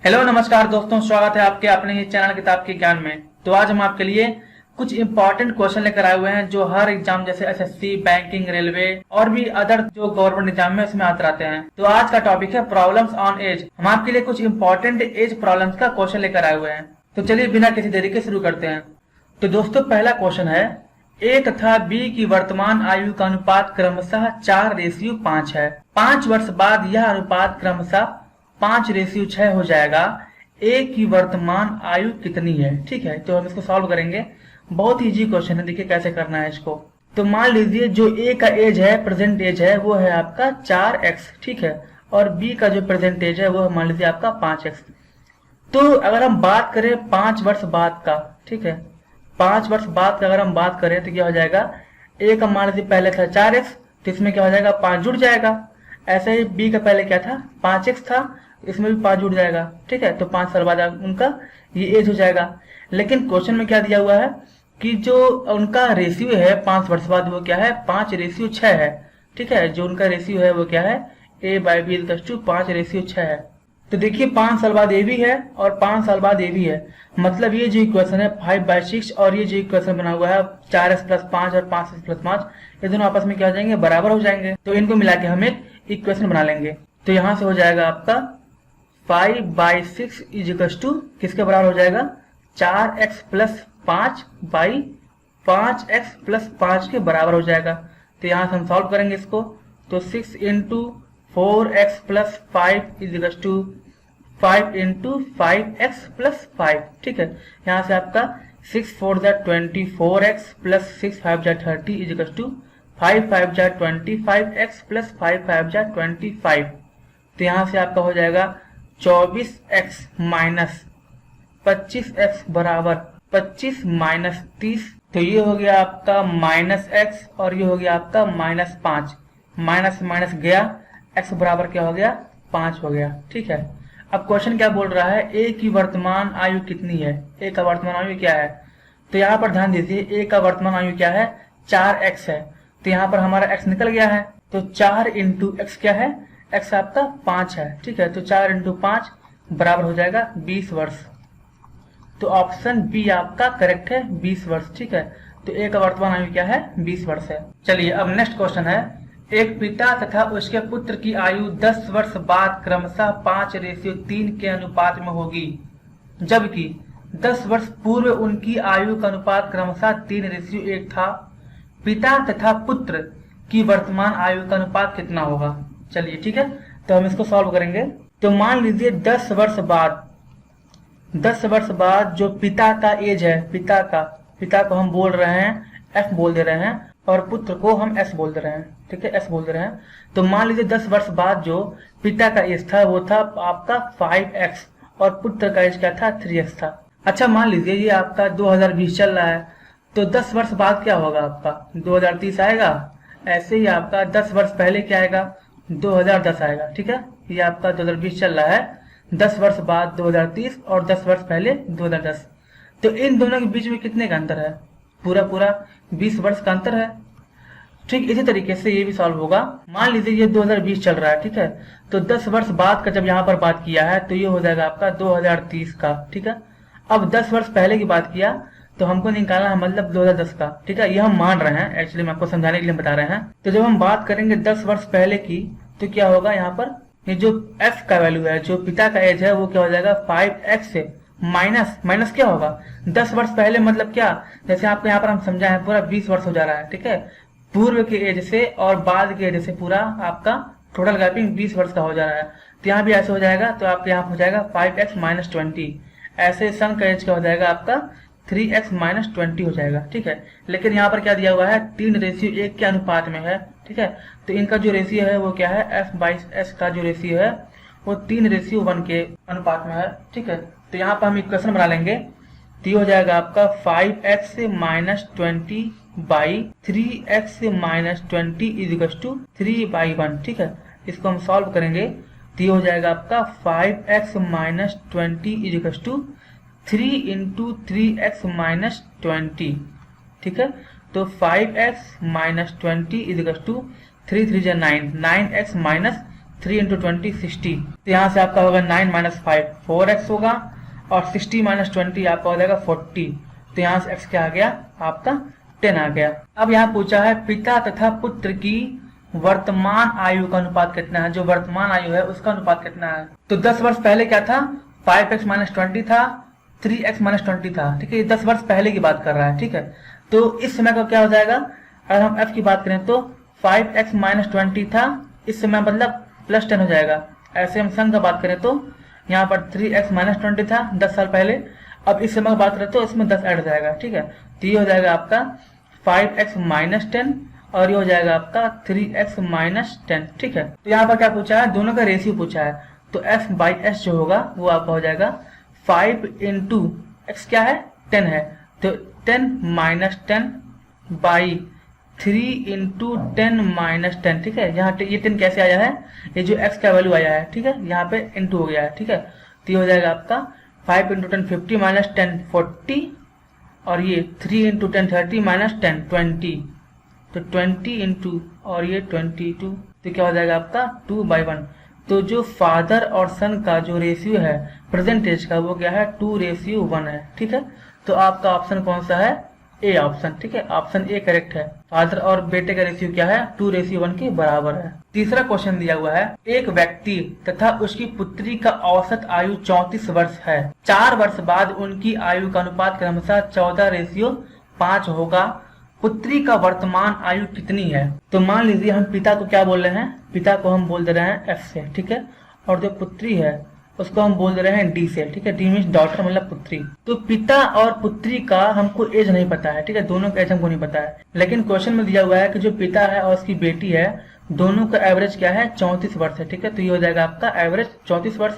Hello नमस्कार दोस्तों, स्वागत है आपके अपने ही चैनल किताब के ज्ञान में। तो आज हम आपके लिए कुछ इंपॉर्टेंट क्वेश्चन लेकर आए हुए हैं जो हर एग्जाम जैसे एसएससी, बैंकिंग, रेलवे और भी अदर जो गवर्नमेंट एग्जाम में उसमें आते रहते हैं। तो आज का टॉपिक है प्रॉब्लम्स ऑन एज। हम आपके लिए कुछ इंपॉर्टेंट एज प्रॉब्लम्स का क्वेश्चन लेकर आए हुए हैं। तो चलिए बिना किसी देरी के शुरू करते हैं। तो दोस्तों पहला क्वेश्चन है, ए तथा बी की वर्तमान आयु का अनुपात क्रमशः 4:5 है। 5 वर्ष बाद यह अनुपात क्रमशः 5:6 हो जाएगा। ए की वर्तमान आयु कितनी है? ठीक है, तो हम इसको सॉल्व करेंगे। बहुत इजी क्वेश्चन है, देखिए कैसे करना है इसको। तो मान लीजिए जो ए का एज है, प्रेजेंट एज है, वो है आपका 4x, ठीक है, और बी का जो प्रेजेंट एज है वो मान लीजिए आपका 5x। तो अगर हम बात करें 5 वर्ष बाद का, ठीक है, 5 वर्ष बाद का अगर हम बात करें तो क्या हो जाएगा, ए का मान लीजिए पहले था 4x, तो इसमें क्या हो जाएगा 5 जुड़ जाएगा। ऐसे ही बी का पहले क्या था 5x था, इसमें भी 5 जुड़ जाएगा, ठीक है। तो 5 साल बाद उनका ये एज हो जाएगा। लेकिन क्वेश्चन में क्या दिया हुआ है कि जो उनका रेशियो है 5 वर्ष बाद वो क्या है 5:6 है, ठीक है। जो उनका रेशियो है वो क्या है A/B 5:6 है। तो देखिए 5 साल बाद ए भी है और 5 साल बाद ए भी है, मतलब ये जो इक्वेशन है 5/6 और ये जो इक्वेशन बना हुआ है 4x + 5 और 5x + 5, ये दोनों आपस में क्या हो जाएंगे, बराबर हो जाएंगे। तो इनको मिला के हम एक इक्वेशन बना लेंगे। तो यहाँ से हो जाएगा आपका 5/6 = किसके बराबर हो जाएगा, 4x + 5/5x + 5 के बराबर हो जाएगा। तो यहाँ से हम सॉल्व करेंगे इसको। तो 6 × 4x + 5 = 5 × 5x + 5, ठीक है। यहाँ से आपका 6 4 24x + 6 5 30 = 5 5 25x + 5 5 25। तो यहाँ से आपका हो जाएगा 24x - 25x बराबर 25 - 30। तो ये हो गया आपका -x और ये हो गया आपका -5। माइनस माइनस गया, x बराबर क्या हो गया 5 हो गया, ठीक है। अब क्वेश्चन क्या बोल रहा है, a की वर्तमान आयु कितनी है, a का वर्तमान आयु क्या है। तो यहाँ पर ध्यान दीजिए, a का वर्तमान आयु क्या है 4x है। तो यहाँ पर हमारा x निकल गया है, तो 4 × x क्या है, x आपका 5 है, ठीक है। तो 4 × 5 बराबर हो जाएगा 20 वर्ष। तो ऑप्शन बी आपका करेक्ट है, 20 वर्ष, ठीक है। तो ए का वर्तमान आयु क्या है 20 वर्ष है। चलिए अब नेक्स्ट क्वेश्चन है, एक पिता तथा उसके पुत्र की आयु 10 वर्ष बाद क्रमशः 5:3 के अनुपात में होगी, जबकि 10 वर्ष पूर्व उनकी आयु का अनुपात क्रमशः 3:1 था। पिता तथा पुत्र की वर्तमान आयु का अनुपात कितना होगा? चलिए ठीक है, तो हम इसको सॉल्व करेंगे। तो मान लीजिए 10 वर्ष बाद जो पिता का एज है, पिता को हम बोल रहे हैं f बोल दे रहे हैं और पुत्र को हम s बोल दे रहे हैं, ठीक है, s बोल दे रहे हैं। तो मान लीजिए 10 वर्ष बाद जो पिता का एज था वो था आपका 5x और पुत्र का एज क्या था 3x था। अच्छा मान लीजिए ये आपका 2020 चल रहा है, तो 10 वर्ष बाद क्या होगा आपका 2030 आएगा। ऐसे ही आपका 10 वर्ष पहले क्या आएगा 2010 आएगा, ठीक है। ये आपका 2020 चल रहा है, 10 वर्ष बाद 2030 और 10 वर्ष पहले 2010। तो इन दोनों के बीच में कितने का अंतर है, पूरा 20 वर्ष का अंतर है। ठीक इसी तरीके से ये भी सॉल्व होगा। मान लीजिए ये 2020 चल रहा है, ठीक है, तो 10 वर्ष बाद का जब यहाँ पर बात किया है तो ये हो जाएगा आपका 2030 का, ठीक है। अब 10 वर्ष पहले की बात किया तो हमको निकालना है मतलब 2010 का, ठीक है। ये हम मान रहे हैं, एक्चुअली मैं आपको समझाने के लिए बता रहे हैं। तो जब हम बात करेंगे 10 वर्ष पहले की तो क्या होगा, यहाँ पर ये जो f का वैल्यू है, जो पिता का एज है वो क्या हो जाएगा 5x से माइनस क्या होगा 10 वर्ष पहले, मतलब क्या, जैसे आपको यहाँ पर हम समझा है पूरा 20 वर्ष हो जा रहा है, ठीक है। पूर्व के एज से और बाद के एज से पूरा आपका टोटल गैपिंग 20 वर्ष का हो जा रहा है। तो यहाँ भी ऐसे हो जाएगा, तो आपके यहाँ हो जाएगा 5x - 20। ऐसे सन का एज क्या हो जाएगा आपका 3x - 20 हो जाएगा, ठीक है। लेकिन यहाँ पर क्या दिया हुआ है 3:1 के अनुपात में है, ठीक है। तो इनका जो रेशियो है वो क्या है, f/s का जो रेशियो है वो 3:1 के अनुपात में है, ठीक है। तो यहाँ पर हम इक्वेशन बना लेंगे। तो ये हो जाएगा आपका 5x - 20 / 3x - 20 = 3/1, ठीक है। इसको हम सॉल्व करेंगे तो ये हो जाएगा आपका 5x - 20 = 3 × 3x - 20, ठीक है। तो 5x - 20 = 3 3 9, 9x - 3 इंटू 20 60, तो यहाँ से आपका होगा 9 माइनस 5 4x होगा, और 60 माइनस 20 आपका हो जाएगा 40, तो यहाँ से x क्या आ गया आपका 10 आ गया। अब यहाँ पूछा है पिता तथा पुत्र की वर्तमान आयु का अनुपात कितना है, जो वर्तमान आयु है उसका अनुपात कितना है। तो 10 वर्ष पहले क्या था, 5x माइनस 20 था, 3x माइनस 20 था, ठीक है, ये 10 वर्ष पहले की बात कर रहा है, ठीक है। तो इस समय का क्या हो जाएगा, अगर हम f की बात करें तो 5x माइनस 20 था, इस समय मतलब प्लस 10 हो जाएगा। ऐसे हम सन का बात करें तो यहाँ पर 3x माइनस 20 था 10 साल पहले, अब इस समय की बात करें तो इसमें 10 ऐड हो जाएगा, ठीक है। तो ये हो जाएगा आपका 5x माइनस 10 और ये हो जाएगा आपका 3x माइनस 10, ठीक है। तो यहाँ पर क्या पूछा है, दोनों का रेशियो पूछा है, तो f बाई एस जो होगा वो आपका हो जाएगा 5 इंटू एक्स क्या है 10 है, तो 10 माइनस 10 बाई 3 इंटू 10 माइनस 10, ठीक है। यहाँ ये 10 कैसे आया है, ये जो x का वैल्यू आया है, ठीक है, यहाँ पे इंटू हो गया है, ठीक है। तो ये हो जाएगा आपका 5 इंटू 10 50 माइनस 10 40, और ये 3 इंटू 10 30 माइनस 10 20, तो 20 इंटू और ये 22, तो क्या हो जाएगा आपका 2/1। तो जो फादर और सन का जो रेशियो है प्रेजेंटेज का वो क्या है 2:1 है, ठीक है। तो आपका ऑप्शन कौन सा है, ए ऑप्शन, ठीक है, ऑप्शन ए करेक्ट है। फादर और बेटे का रेशियो क्या है 2:1 के बराबर है। तीसरा क्वेश्चन दिया हुआ है, एक व्यक्ति तथा उसकी पुत्री का औसत आयु 34 वर्ष है, 4 वर्ष बाद उनकी आयु का अनुपात क्रमशः 14:5 होगा, पुत्री का वर्तमान आयु कितनी है। तो मान लीजिए हम पिता को क्या बोल रहे हैं, पिता को हम बोल दे रहे हैं एफ से, ठीक है, और जो पुत्री है उसको हम बोल दे रहे हैं डी से, ठीक है, डी मीन्स डॉटर मतलब पुत्री। तो पिता और पुत्री का हमको एज नहीं पता है, ठीक है, दोनों का एज हमको नहीं पता है, लेकिन क्वेश्चन में दिया हुआ है कि जो पिता है और उसकी बेटी है दोनों का एवरेज क्या है 34 वर्ष है, ठीक है। तो ये हो जाएगा आपका एवरेज 34 वर्ष।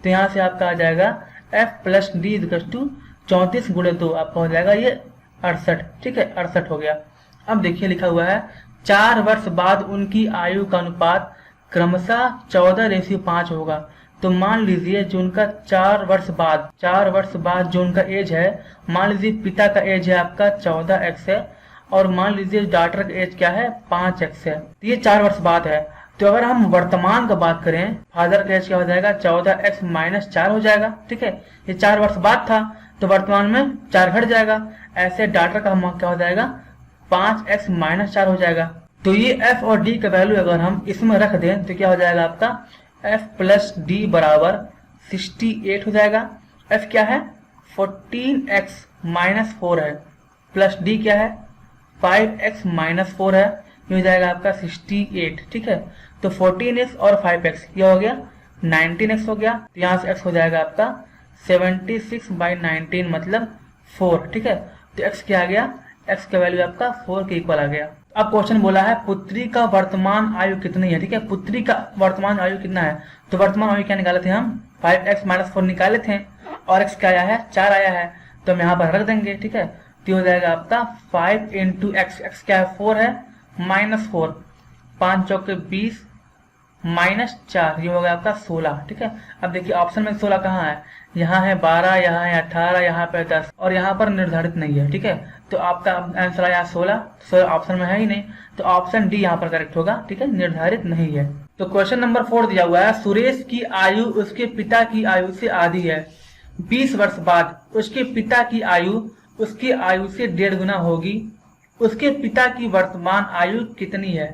तो यहाँ से आपका आ जाएगा F plus D equal to 34 गुणे 2 आपका हो जाएगा ये 68, ठीक है, 68 हो गया। अब देखिए लिखा हुआ है 4 वर्ष बाद उनकी आयु का अनुपात क्रमशः 14:5 होगा। तो मान लीजिए जो उनका 4 वर्ष बाद जो उनका एज है, मान लीजिए पिता का एज है आपका 14x है, और मान लीजिए डॉटर का एज क्या है 5x है, तो ये 4 वर्ष बाद है। तो अगर हम वर्तमान का बात करें, फादर का एज क्या हो जाएगा 14x माइनस 4 हो जाएगा, ठीक है, ये 4 वर्ष बाद था तो वर्तमान में 4 घट जाएगा, ऐसे डॉटर का हम क्या हो जाएगा 5x माइनस 4 हो जाएगा। तो ये f और d का वैल्यू अगर हम इसमें रख दें तो क्या हो जाएगा आपका f प्लस डी बराबर 68 हो जाएगा। f क्या है 14x माइनस 4 है, प्लस d क्या है 5x माइनस 4 है, ये हो जाएगा आपका 68, ठीक है। तो 14x और 5x क्या हो गया 19x हो गया, तो यहाँ से x हो जाएगा आपका 76/19 मतलब 4, ठीक है। तो x क्या आ गया, x का वैल्यू आपका 4 के इक्वल आ गया। अब क्वेश्चन बोला है पुत्री का वर्तमान आयु कितनी है, ठीक है, पुत्री का वर्तमान आयु कितना है। तो वर्तमान आयु क्या निकाले थे हम 5x माइनस 4 निकाले थे, और x क्या आया है 4 आया है, तो हम यहाँ पर रख देंगे, ठीक है। तो हो जाएगा आपका 5 इंटू एक्स, एक्स क्या है 4 है, माइनस 4, 5 चौके 20 माइनस 4, ये हो गया आपका 16, ठीक है। अब देखिए ऑप्शन में 16 कहाँ है, यहाँ है 12, यहाँ है 18, यहाँ पे 10, और यहाँ पर निर्धारित नहीं है, ठीक है। तो आपका आंसर आया 16 ऑप्शन में है ही नहीं, तो ऑप्शन डी यहाँ पर करेक्ट होगा, ठीक है, निर्धारित नहीं है। तो क्वेश्चन नंबर 4 दिया हुआ है, सुरेश की आयु उसके पिता की आयु से आधी है, 20 वर्ष बाद उसके पिता की आयु उसकी आयु से 1.5 गुना होगी, उसके पिता की वर्तमान आयु कितनी है।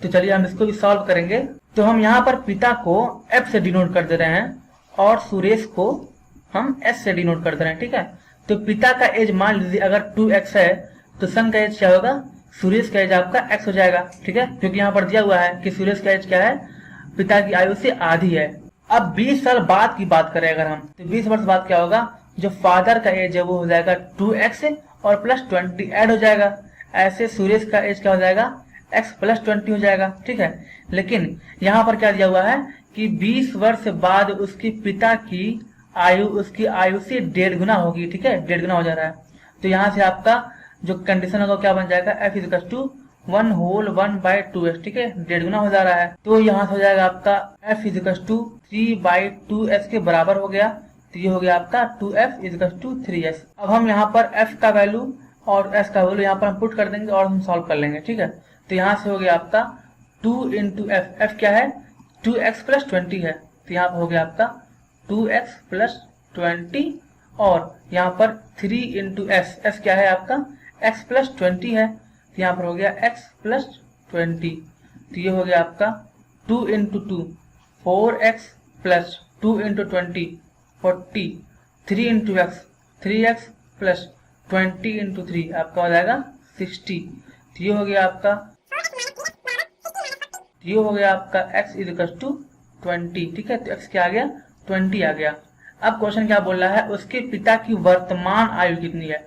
तो चलिए हम इसको भी सॉल्व करेंगे। तो हम यहाँ पर पिता को f से डिनोट कर दे रहे हैं और सुरेश को हम s से डिनोट कर दे रहे हैं, ठीक है। तो पिता का एज मान लीजिए अगर 2x है तो सन का एज क्या होगा, सुरेश का एज आपका x हो जाएगा, ठीक है, क्योंकि यहाँ पर दिया हुआ है कि सुरेश का एज क्या है, पिता की आयु से आधी है। अब 20 साल बाद की बात करें अगर हम, तो 20 वर्ष बाद क्या होगा, जो फादर का एज है वो हो जाएगा 2x और प्लस 20 ऐड हो जाएगा, ऐसे सुरेश का एज क्या हो जाएगा x प्लस 20 हो जाएगा, ठीक है। लेकिन यहाँ पर क्या दिया हुआ है कि 20 वर्ष बाद उसके पिता की आयु उसकी आयु से 1.5 गुना होगी, ठीक है, 1.5 गुना हो जा रहा है। तो यहाँ से आपका जो कंडीशन होगा क्या बन जाएगा, f is to 1 whole 1/2s, ठीक है, 1.5 गुना हो जा रहा है। तो यहाँ से हो जाएगा आपका f इज टू 3/2s के बराबर हो गया, तो ये हो गया आपका 2f इज टू 3s। अब हम यहाँ पर f का वैल्यू और s का वैल्यू यहाँ पर हम पुट कर देंगे और हम सॉल्व कर लेंगे, ठीक है। तो यहाँ से हो गया आपका 2 इंटू एफ, एफ क्या है 2x प्लस 20 है, तो यहाँ पर हो गया आपका 2x प्लस 20, और यहाँ पर 3 इंटू एस, एस क्या है आपका x प्लस 20 है, तो यहाँ पर हो गया x प्लस 20, तो ये हो गया आपका 2 into 2 4x plus 2 into 20 40, 3 into x 3x plus 20 into 3 आपका हो जाएगा 60, तो ये हो गया आपका x इक्वल टू 20। ठीक है, तो x क्या आ गया 20 आ गया। अब क्वेश्चन क्या बोल रहा है, उसके पिता की वर्तमान आयु कितनी है।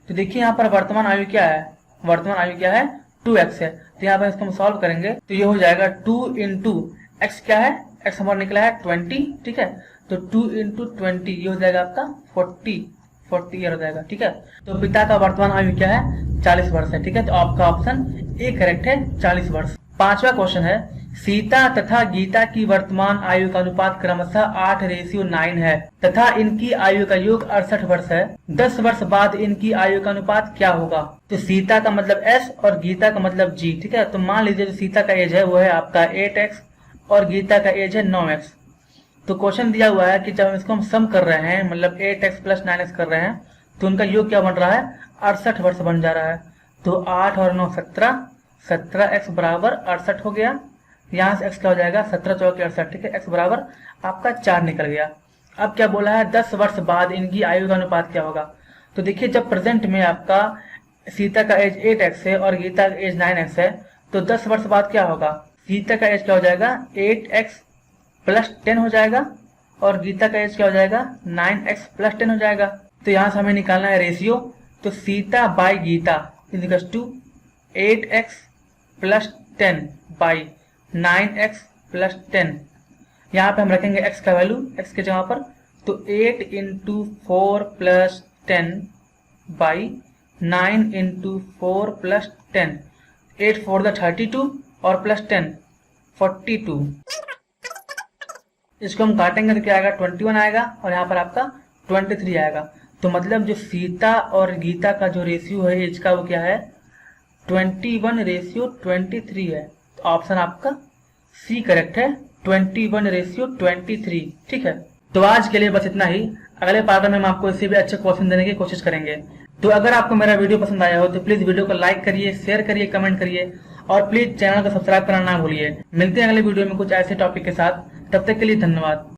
तो देखिए यहाँ पर वर्तमान आयु क्या है, वर्तमान आयु क्या है 2x है, तो यहाँ पर इसको हम सॉल्व करेंगे तो ये हो जाएगा 2 इंटू एक्स क्या है, x हमारा निकला है 20, ठीक है, तो 2 इंटू 20 ये हो जाएगा आपका 40 ईयर हो जाएगा। ठीक है, तो पिता का वर्तमान आयु क्या है 40 वर्ष है। ठीक है, तो आपका ऑप्शन ए करेक्ट है 40 वर्ष। पांचवा क्वेश्चन है, सीता तथा गीता की वर्तमान आयु का अनुपात क्रमशः 8:9 है तथा इनकी आयु का योग 68 वर्ष है। 10 वर्ष बाद इनकी आयु का अनुपात क्या होगा। तो सीता का मतलब S और गीता का मतलब G। ठीक है, तो मान लीजिए जो सीता का एज है वो है आपका 8x और गीता का एज है 9x। तो क्वेश्चन दिया हुआ है कि जब इसको हम सम कर रहे हैं, मतलब 8x प्लस 9x कर रहे हैं, तो उनका योग क्या बन रहा है 68 वर्ष बन जा रहा है। तो 8 और 9 17x बराबर 68 हो गया। यहाँ से x क्या हो जाएगा 17 चौके 68। ठीक है, x बराबर आपका 4 निकल गया। अब क्या बोला है 10 वर्ष बाद इनकी आयु का अनुपात क्या होगा। तो देखिए जब प्रेजेंट में आपका सीता का एज 8x है और गीता का एज 9x है, तो 10 वर्ष बाद क्या होगा, सीता का एज क्या हो जाएगा 8x प्लस 10 हो जाएगा और गीता का एज क्या हो जाएगा 9x प्लस 10 हो जाएगा। तो यहाँ से हमें निकालना है रेशियो। तो Sita by Gita equals to 8x प्लस 10 बाई 9x प्लस 10। यहाँ पे हम रखेंगे x का वैल्यू x के जगह पर, तो 8 into 4 plus 10 by 9 into 4 plus 10, 8 4 the 32 और प्लस 10 42। इसको हम काटेंगे तो क्या आएगा 21 आएगा और यहाँ पर आपका 23 आएगा। तो मतलब जो सीता और गीता का जो रेशियो है एज का वो क्या है 21:23 है। तो ऑप्शन आपका सी करेक्ट है 21:23। ठीक है, तो आज के लिए बस इतना ही। अगले पार्ट में हम आपको इससे भी अच्छे क्वेश्चन देने की कोशिश करेंगे। तो अगर आपको मेरा वीडियो पसंद आया हो तो प्लीज वीडियो को लाइक करिए, शेयर करिए, कमेंट करिए और प्लीज चैनल को सब्सक्राइब करना ना भूलिए। मिलते हैं अगले वीडियो में कुछ ऐसे टॉपिक के साथ, तब तक के लिए धन्यवाद।